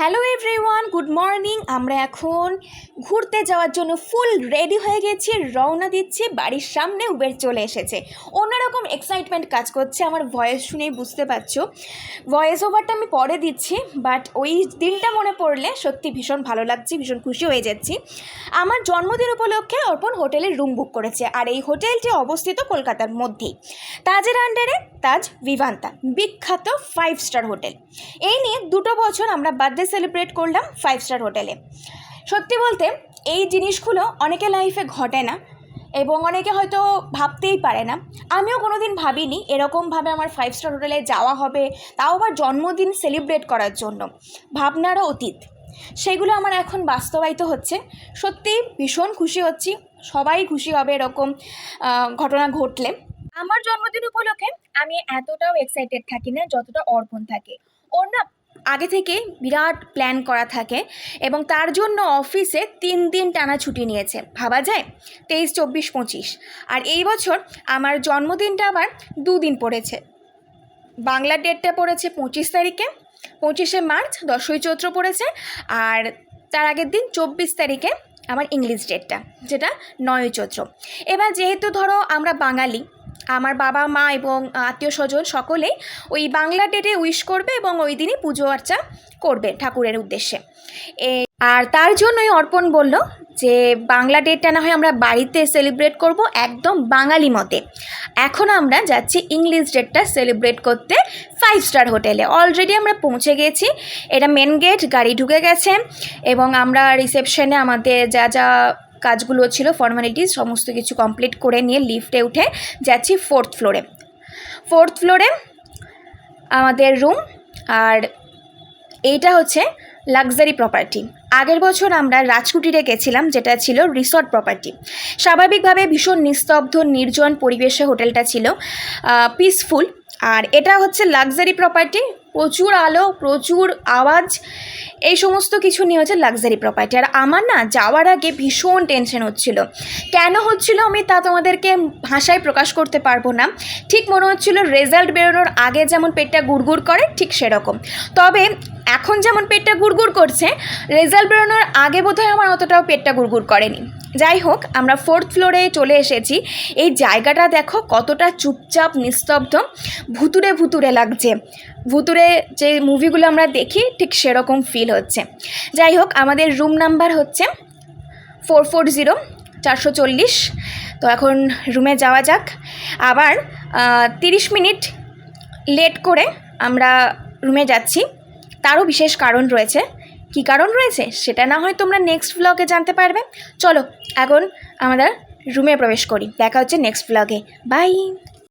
Hello everyone, good morning. আমরা এখন ঘুরতে যাওয়ার জন্য ফুল রেডি হয়ে গেছি, রওনা দিচ্ছি। বাড়ির সামনে উবের চলে এসেছে। অন্যরকম এক্সাইটমেন্ট কাজ করছে, আমার ভয়েস শুনেই বুঝতে পারছো। ভয়েস ওভারটা আমি পরে দিচ্ছি, বাট ওই দিনটা মনে পড়লে সত্যি ভীষণ ভালো লাগছে, ভীষণ খুশি হয়ে যাচ্ছি। আমার জন্মদিন উপলক্ষে অর্পণ হোটেলের রুম বুক করেছে, আর এই হোটেলটি অবস্থিত কলকাতার মধ্যেই, তাজের আন্ডারে তাজ ভিভান্তা, বিখ্যাত 5 স্টার হোটেল। এই নিয়ে 2 বছর আমরা বার্থডে সেলিব্রেট করলাম 5 স্টার হোটেলে। সত্যি বলতে এই জিনিসগুলো অনেকে লাইফে ঘটে না এবং অনেকে হয়তো ভাবতেই পারে না। আমিও কোনো দিন ভাবিনি এরকমভাবে আমার 5 স্টার হোটেলে যাওয়া হবে, তাও আবার জন্মদিন সেলিব্রেট করার জন্য। ভাবনারও অতীত, সেগুলো আমার এখন বাস্তবায়িত হচ্ছে। সত্যি ভীষণ খুশি হচ্ছি, সবাই খুশি হবে এরকম ঘটনা ঘটলে। আমার জন্মদিন উপলক্ষে আমি এতটাও এক্সাইটেড থাকি না যতটা অর্পণ থাকে। ওর না আগে থেকে বিরাট প্ল্যান করা থাকে এবং তার জন্য অফিসে 3 দিন টানা ছুটি নিয়েছে। ভাবা যায়, 23, 24, 25। আর এই বছর আমার জন্মদিনটা আবার 2 দিন পড়েছে। বাংলা ডেটটা পড়েছে 25 তারিখে, 25শে মার্চ, 10ই চৈত্র পড়েছে। আর তার আগের দিন 24 তারিখে আমার ইংলিশ ডেটটা, যেটা 9ই চৈত্র। এবার যেহেতু ধরো আমরা বাঙালি, আমার বাবা মা এবং আত্মীয় স্বজন সকলেই ওই বাংলা ডেটে উইশ করবে এবং ওই দিনই পুজো আর্চা করবে ঠাকুরের উদ্দেশ্যে। আর তার জন্যই অর্পণ বলল যে বাংলা ডেটটা না হয় আমরা বাড়িতে সেলিব্রেট করব একদম বাঙালি মতে। এখন আমরা যাচ্ছি ইংলিশ ডেটটা সেলিব্রেট করতে 5 স্টার হোটেলে। অলরেডি আমরা পৌঁছে গেছি, এটা মেন গেট, গাড়ি ঢুকে গেছে এবং আমরা রিসেপশনে আমাদের যা যা কাজগুলো ছিল, ফর্মালিটিস, সমস্ত কিছু কমপ্লিট করে নিয়ে লিফটে উঠে যাচ্ছি 4th ফ্লোরে। 4th ফ্লোরে আমাদের রুম। আর এইটা হচ্ছে লাক্সারি প্রপার্টি। আগের বছর আমরা রাজকুটিরে গেছিলাম, যেটা ছিল রিসর্ট প্রপার্টি। স্বাভাবিকভাবে ভীষণ নিস্তব্ধ নির্জন পরিবেশে হোটেলটা ছিল, পিসফুল। আর এটা হচ্ছে লাক্সারি প্রপার্টি, প্রচুর আলো, প্রচুর আওয়াজ, এই সমস্ত কিছু নিয়ে হচ্ছে লাক্সারি প্রপার্টি। আর আমার না যাওয়ার আগে ভীষণ টেনশন হচ্ছিল। কেন হচ্ছিল আমি তা তোমাদেরকে ভাষায় প্রকাশ করতে পারবো না। ঠিক মনে হচ্ছিল রেজাল্ট বেরোনোর আগে যেমন পেটটা গুড়গুড় করে ঠিক সেরকম। তবে এখন যেমন পেটটা গুড়গুড় করছে, রেজাল্ট বেরোনোর আগে বোধহয় আমার অতটাও পেটটা গুড়গুড় করেনি। যাই হোক, আমরা 4th ফ্লোরে চলে এসেছি। এই জায়গাটা দেখো কতটা চুপচাপ নিস্তব্ধ, ভুতুরে ভুতুরে লাগছে। ভুতুরে যে মুভিগুলো আমরা দেখি ঠিক সেরকম ফিল হচ্ছে। যাই হোক, আমাদের রুম নাম্বার হচ্ছে 440, 440। তো এখন রুমে যাওয়া যাক। আবার 30 মিনিট লেট করে আমরা রুমে যাচ্ছি, তারও বিশেষ কারণ রয়েছে। কী কারণ রয়েছে সেটা না হয় তোমরা নেক্সট ভ্লগে জানতে পারবে। চলো এখন আমাদের রুমে প্রবেশ করি, দেখা হচ্ছে নেক্সট ভ্লগে। বাই।